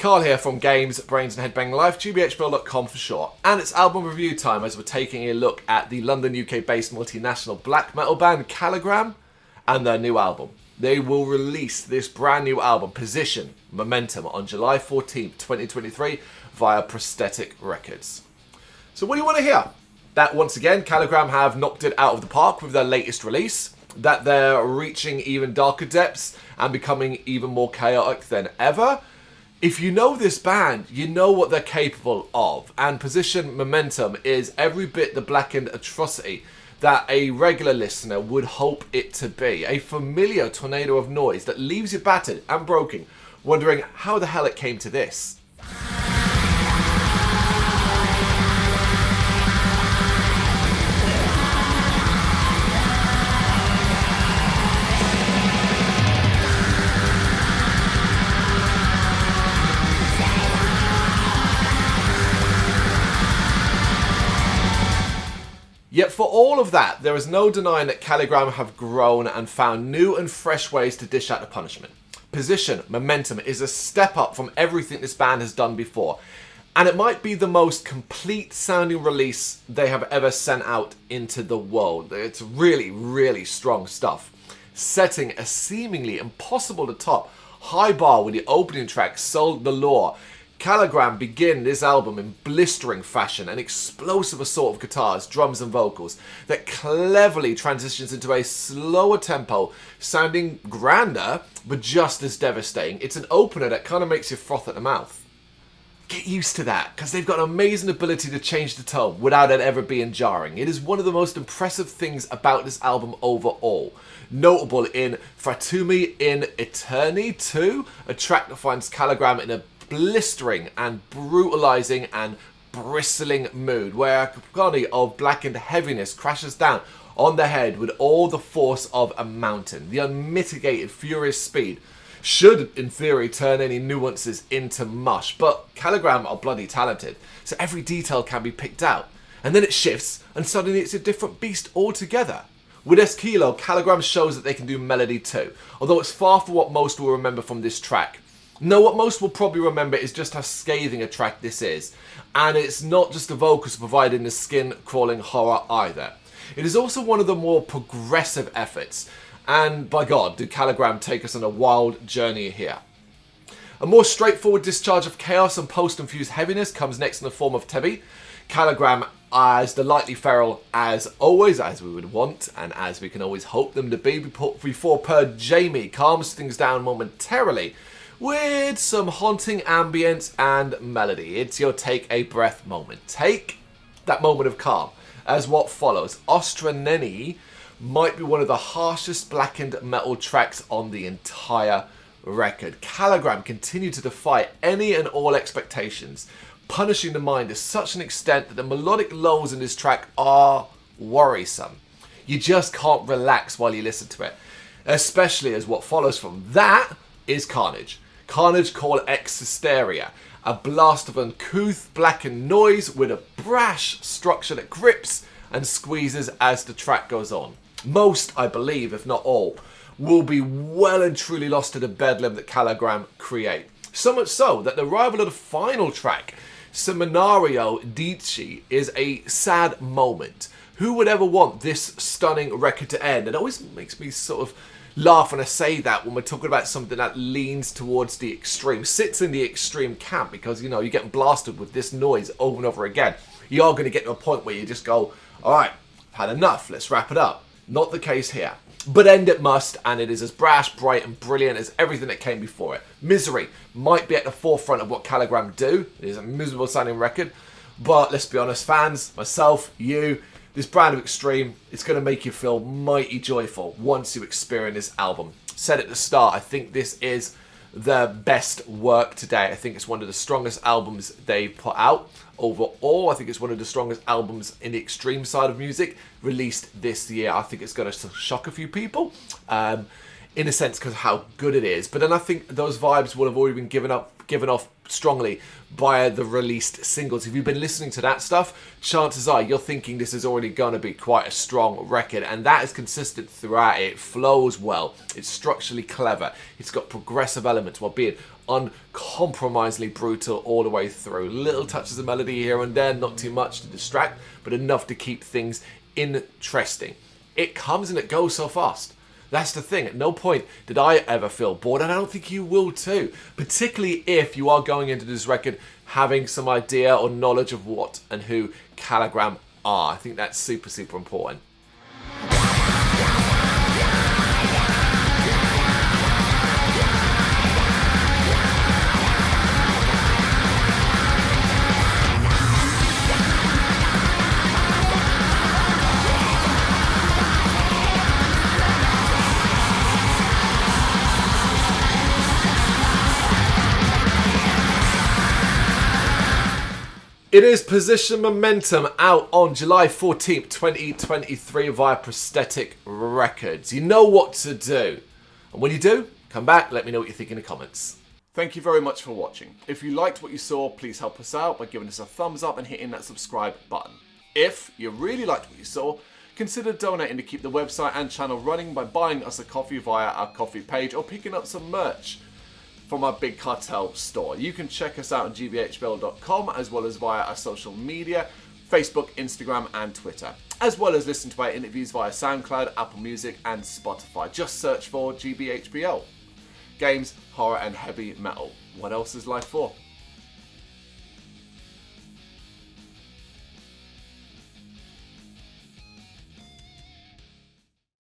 Carl here from Brrraaains A Head-Banging Life, gbhblofficial for short. And it's album review time as we're taking a look at the London UK-based multinational black metal band Calligram and their new album. They will release this brand new album, Position, Momentum, on July 14th, 2023 via Prosthetic Records. So what do you want to hear? That once again, Calligram have knocked it out of the park with their latest release, that they're reaching even darker depths and becoming even more chaotic than ever. If you know this band, you know what they're capable of, and Position Momentum is every bit the blackened atrocity that a regular listener would hope it to be. A familiar tornado of noise that leaves you battered and broken, wondering how the hell it came to this. Yet for all of that, there is no denying that Calligram have grown and found new and fresh ways to dish out the punishment. Position, Momentum is a step up from everything this band has done before, and it might be the most complete sounding release they have ever sent out into the world. It's really, really strong stuff. Setting a seemingly impossible to top high bar with the opening track, Soul the Law, Calligram begin this album in blistering fashion, an explosive assault of guitars, drums and vocals that cleverly transitions into a slower tempo, sounding grander but just as devastating. It's an opener that kind of makes you froth at the mouth. Get used to that, because they've got an amazing ability to change the tone without it ever being jarring. It is one of the most impressive things about this album overall. Notable in Fratumi in Eterni 2, a track that finds Calligram in a blistering and brutalizing and bristling mood, where a cacophony of blackened heaviness crashes down on the head with all the force of a mountain. The unmitigated furious speed should, in theory, turn any nuances into mush, but Calligram are bloody talented, so every detail can be picked out. And then it shifts, and suddenly it's a different beast altogether. With Esquilo, Calligram shows that they can do melody too, although it's far from what most will remember from this track. No, what most will probably remember is just how scathing a track this is. And it's not just the vocals providing the skin-crawling horror either. It is also one of the more progressive efforts. And by God, do Calligram take us on a wild journey here. A more straightforward discharge of chaos and post-infused heaviness comes next in the form of Tebi. Calligram as delightfully feral as always, as we would want, and as we can always hope them to be before Per Jamie calms things down momentarily with some haunting ambience and melody. It's your take a breath moment. Take that moment of calm as what follows. Ostraneni might be one of the harshest blackened metal tracks on the entire record. Calligram continue to defy any and all expectations, punishing the mind to such an extent that the melodic lows in this track are worrisome. You just can't relax while you listen to it, especially as what follows from that is Carnage. Carnage call Ex Hysteria, a blast of uncouth blackened noise with a brash structure that grips and squeezes as the track goes on. Most, I believe, if not all, will be well and truly lost to the bedlam that Calligram create. So much so that the arrival of the final track, Seminario Dici, is a sad moment. Who would ever want this stunning record to end? It always makes me sort of laugh when I say that when we're talking about something that leans towards the extreme, sits in the extreme camp, because, you know, you're getting blasted with this noise over and over again. You are going to get to a point where you just go, all right, I've had enough, let's wrap it up. Not the case here. But end it must, and it is as brash, bright, and brilliant as everything that came before it. Misery might be at the forefront of what Calligram do. It is a miserable sounding record, but let's be honest, fans, myself, you, this brand of extreme, it's going to make you feel mighty joyful once you experience this album. Said at the start, I think this is their best work today. I think it's one of the strongest albums they've put out overall. I think it's one of the strongest albums in the extreme side of music released this year. I think it's going to shock a few people in a sense because of how good it is. But then I think those vibes would have already been given off strongly by the released singles. If you've been listening to that stuff, chances are you're thinking this is already going to be quite a strong record, and that is consistent throughout. It flows well, it's structurally clever, it's got progressive elements while being uncompromisingly brutal all the way through. Little touches of melody here and there, not too much to distract, but enough to keep things interesting. It comes and it goes so fast. That's the thing. At no point did I ever feel bored, and I don't think you will too. Particularly if you are going into this record having some idea or knowledge of what and who Calligram are. I think that's super, super important. It is Position Momentum, out on July 14th, 2023 via Prosthetic Records. You know what to do. And when you do, come back, let me know what you think in the comments. Thank you very much for watching. If you liked what you saw, please help us out by giving us a thumbs up and hitting that subscribe button. If you really liked what you saw, consider donating to keep the website and channel running by buying us a coffee via our coffee page or picking up some merch from our Big Cartel store. You can check us out on gbhbl.com as well as via our social media, Facebook, Instagram and Twitter, as well as listen to our interviews via SoundCloud, Apple Music and Spotify. Just search for GBHBL. Games, horror and heavy metal. What else is life for?